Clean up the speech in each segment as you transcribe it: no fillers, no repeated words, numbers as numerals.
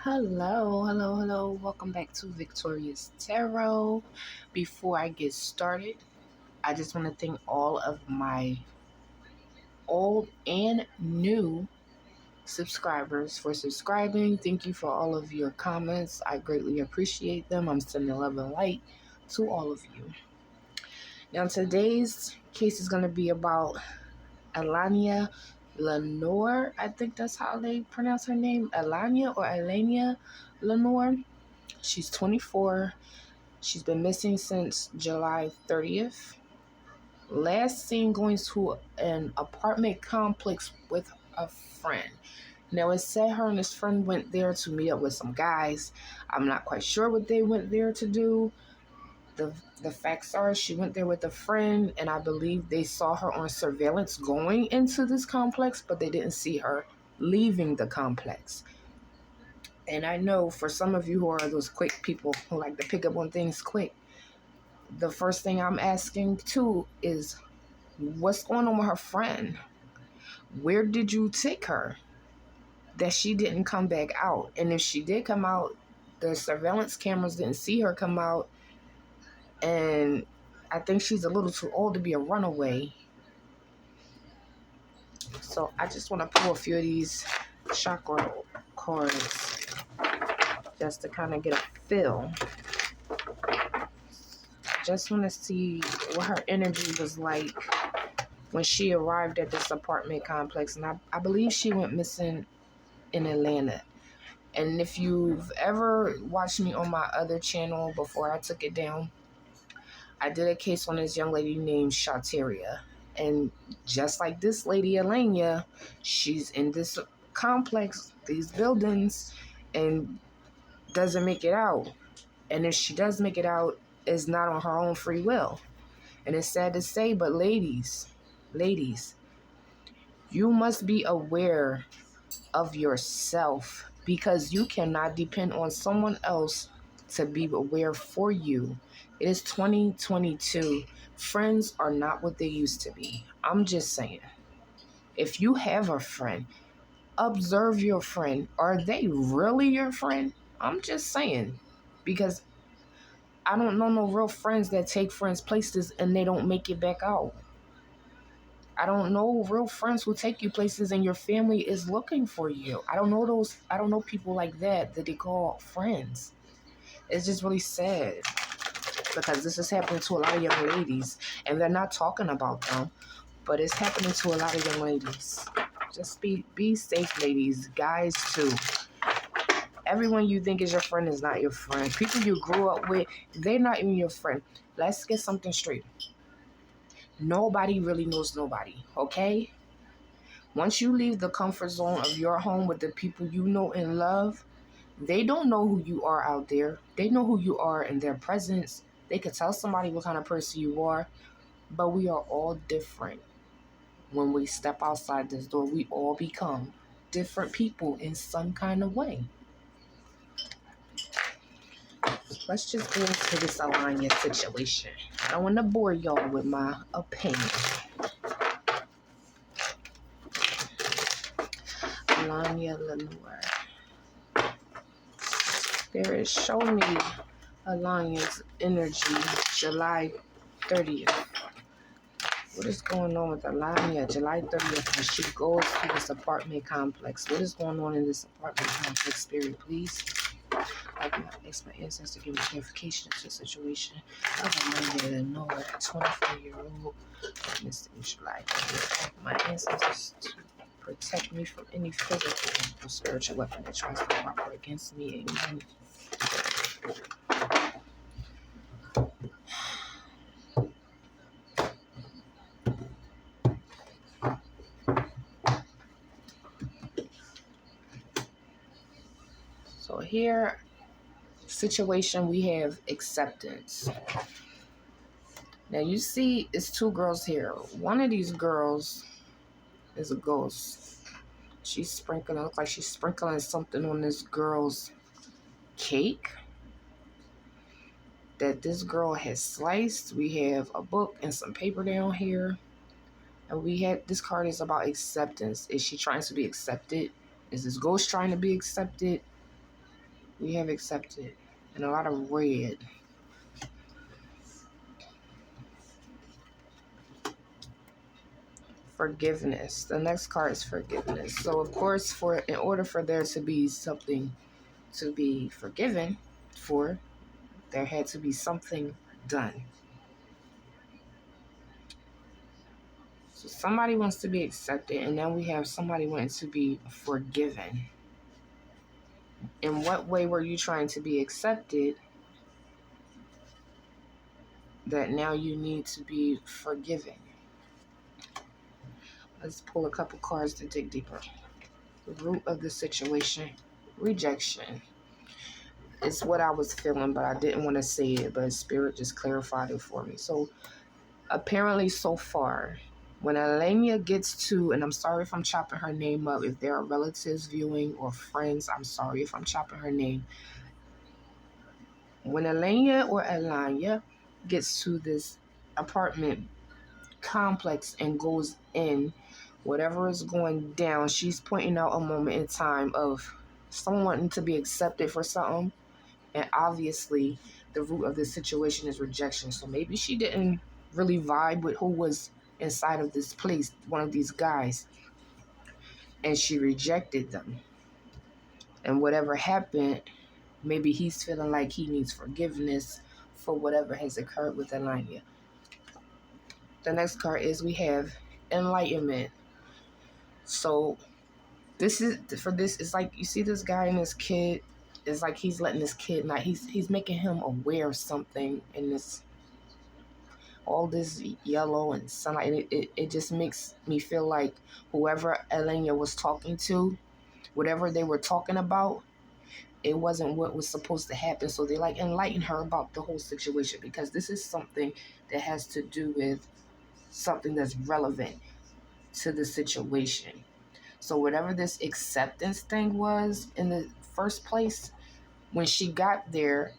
Hello. Welcome back to Victoria's Tarot. Before I get started, I just want to thank all of my old and new subscribers for subscribing. Thank you for all of your comments. I greatly appreciate them. I'm sending love and light to all of you. Now, today's case is going to be about Allahnia Lenoir. I think that's how they pronounce her name. Allahnia Lenoir. She's 24. She's been missing since July 30th. Last seen going to an apartment complex with a friend. Now, it said her and his friend went there to meet up with some guys. I'm not quite sure what they went there to do. The facts are she went there with a friend, and I believe they saw her on surveillance going into this complex, but they didn't see her leaving the complex. And I know for some of you who are those quick people who like to pick up on things quick, the first thing I'm asking too is, what's going on with her friend? Where did you take her that she didn't come back out? And if she did come out, the surveillance cameras didn't see her come out. And I think she's a little too old to be a runaway. So I just want to pull a few of these chakra cards just to kind of get a feel. Just want to see what her energy was like when she arrived at this apartment complex. And I believe she went missing in Atlanta. And if you've ever watched me on my other channel before I took it down, I did a case on this young lady named Shateria. And just like this lady, Allahnia, she's in this complex, these buildings, and doesn't make it out. And if she does make it out, it's not on her own free will. And it's sad to say, but ladies, you must be aware of yourself, because you cannot depend on someone else to be aware for you. It is 2022. Friends are not what they used to be. I'm just saying. If you have a friend, observe your friend. Are they really your friend? I'm just saying. Because I don't know no real friends that take friends places and they don't make it back out. I don't know real friends who take you places and your family is looking for you. I don't know people like that they call friends. It's just really sad because this is happening to a lot of young ladies, and they're not talking about them, but it's happening to a lot of young ladies. Just be safe, ladies, guys too. Everyone you think is your friend is not your friend. People you grew up with, they're not even your friend. Let's get something straight. Nobody really knows nobody, okay? Once you leave the comfort zone of your home with the people you know and love, they don't know who you are out there. They know who you are in their presence. They could tell somebody what kind of person you are, but we are all different. When we step outside this door, we all become different people in some kind of way. Let's just go into this Allahnia situation. I don't want to bore y'all with my opinion. Allahnia Lenoir. Spirit, show me Allahnia's energy, July 30th. What is going on with Allahnia, July 30th, when she goes to this apartment complex? What is going on in this apartment complex, Spirit, please? I ask my ancestors to give me clarification to the situation of Allahnia Lenoir, 24-year-old, Mr. July 30th. My ancestors to protect me from any physical or spiritual weapon that tries to operate against me. Amen. So here, situation, we have acceptance. Now you see it's two girls here. One of these girls is a ghost. She's sprinkling, looks like she's sprinkling something on this girl's cake that this girl has sliced. We have a book and some paper down here. And we have, this card is about acceptance. Is she trying to be accepted? Is this ghost trying to be accepted? We have accepted. And a lot of red. Forgiveness. The next card is forgiveness. So of course, in order for there to be something to be forgiven for, there had to be something done. So somebody wants to be accepted, and then we have somebody wanting to be forgiven. In what way were you trying to be accepted that now you need to be forgiven? Let's pull a couple cards to dig deeper. The root of the situation, rejection. It's what I was feeling, but I didn't want to say it, but Spirit just clarified it for me. So apparently so far, when Allahnia gets to, and I'm sorry if I'm chopping her name up, if there are relatives viewing or friends, I'm sorry if I'm chopping her name. When Allahnia gets to this apartment complex and goes in, whatever is going down, she's pointing out a moment in time of someone wanting to be accepted for something, and obviously the root of this situation is rejection. So maybe she didn't really vibe with who was inside of this place, one of these guys, and she rejected them. And whatever happened, maybe he's feeling like he needs forgiveness for whatever has occurred with Allahnia. The next card is we have enlightenment. So this is for this. It's like you see this guy and this kid. It's like he's letting this kid not. He's making him aware of something in this. All this yellow and sunlight. It just makes me feel like whoever Allahnia was talking to, whatever they were talking about, it wasn't what was supposed to happen. So they like enlighten her about the whole situation, because this is something that has to do with something that's relevant to the situation. So whatever this acceptance thing was in the first place, when she got there,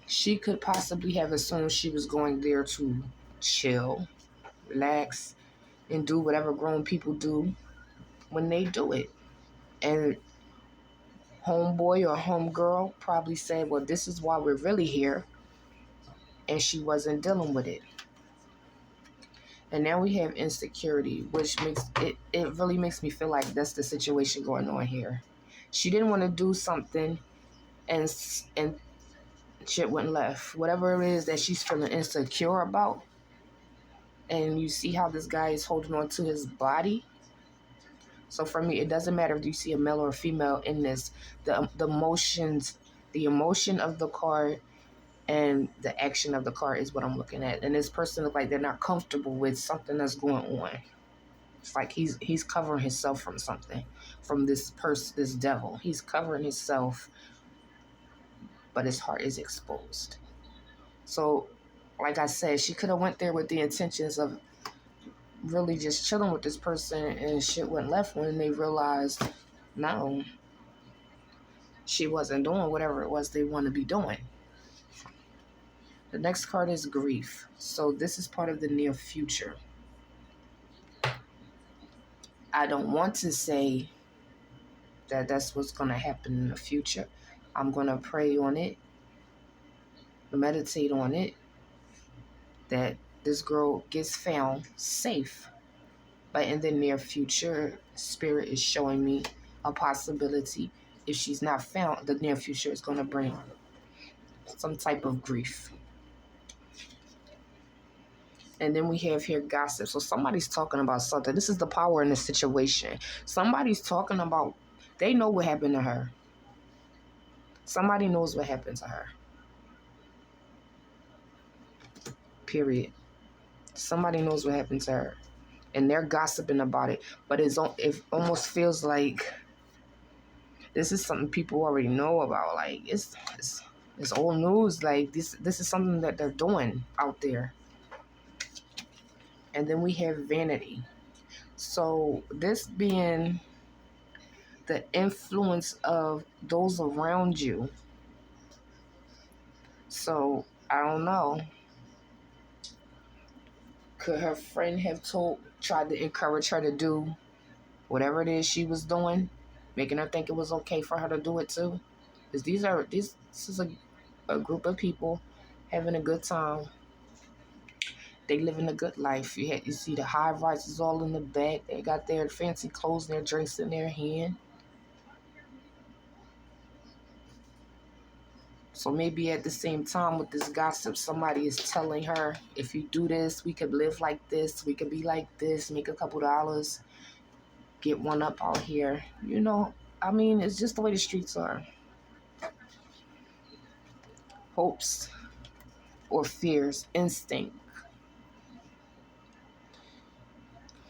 she could possibly have assumed she was going there to chill, relax, and do whatever grown people do when they do it. And homeboy or homegirl probably said, well, this is why we're really here. And she wasn't dealing with it. And now we have insecurity, which makes it really makes me feel like that's the situation going on here. She didn't want to do something, and shit went left. Whatever it is that she's feeling insecure about, and you see how this guy is holding on to his body. So for me, it doesn't matter if you see a male or a female in this. The emotions, the emotion of the card, and the action of the card is what I'm looking at. And this person looks like they're not comfortable with something that's going on. It's like he's covering himself from something, from this person, this devil. He's covering himself, but his heart is exposed. So, like I said, she could have went there with the intentions of really just chilling with this person, and shit went left when they realized, no, she wasn't doing whatever it was they want to be doing. The next card is grief. So this is part of the near future. I don't want to say that that's what's going to happen in the future. I'm going to pray on it, meditate on it, that this girl gets found safe. But in the near future, Spirit is showing me a possibility. If she's not found, the near future is going to bring some type of grief. And then we have here gossip. So somebody's talking about something. This is the power in the situation. Somebody's talking about, they know what happened to her. Somebody knows what happened to her. Period. Somebody knows what happened to her. And they're gossiping about it. But it almost feels like this is something people already know about. Like, it's old news. Like, this is something that they're doing out there. And then we have vanity. So this being the influence of those around you. So I don't know. Could her friend have tried to encourage her to do whatever it is she was doing, making her think it was okay for her to do it too? Because this is a group of people having a good time. They living a good life. You see the high rises all in the back. They got their fancy clothes and their drinks in their hand. So maybe at the same time with this gossip, somebody is telling her, if you do this, we could live like this, we could be like this, make a couple dollars, get one up out here. You know, I mean, it's just the way the streets are. Hopes or fears, instinct.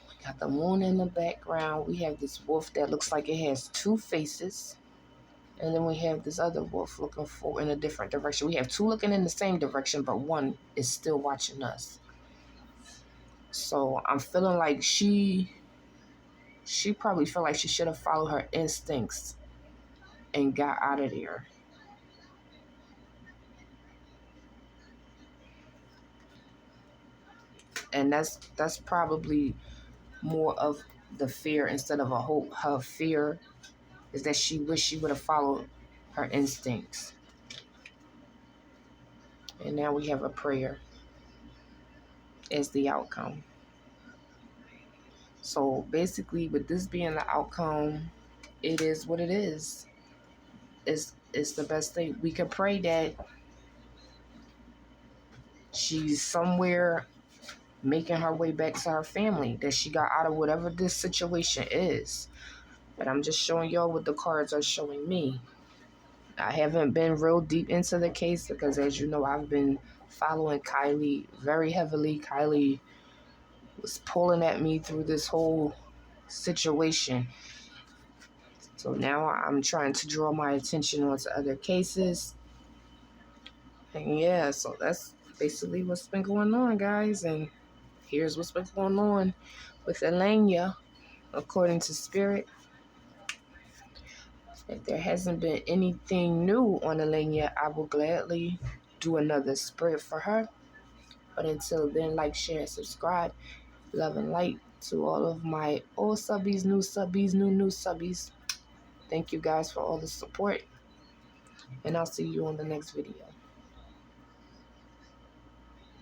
We got the moon in the background. We have this wolf that looks like it has two faces. And then we have this other wolf looking in a different direction. We have two looking in the same direction, but one is still watching us. So I'm feeling like she probably felt like she should have followed her instincts and got out of there. And that's probably more of the fear instead of a hope. Her fear is that she wished she would have followed her instincts. And now we have a prayer as the outcome. So basically, with this being the outcome, it is what it is. It's the best thing. We could pray that she's somewhere making her way back to her family, that she got out of whatever this situation is. But I'm just showing y'all what the cards are showing me. I haven't been real deep into the case because, as you know, I've been following Kylie very heavily. Kylie was pulling at me through this whole situation. So now I'm trying to draw my attention onto other cases. And yeah, so that's basically what's been going on, guys. And here's what's been going on with Allahnia, according to Spirit. If there hasn't been anything new on Allahnia, I will gladly do another spread for her. But until then, like, share, subscribe. Love and light to all of my old subbies, new subbies, new subbies. Thank you guys for all the support. And I'll see you on the next video.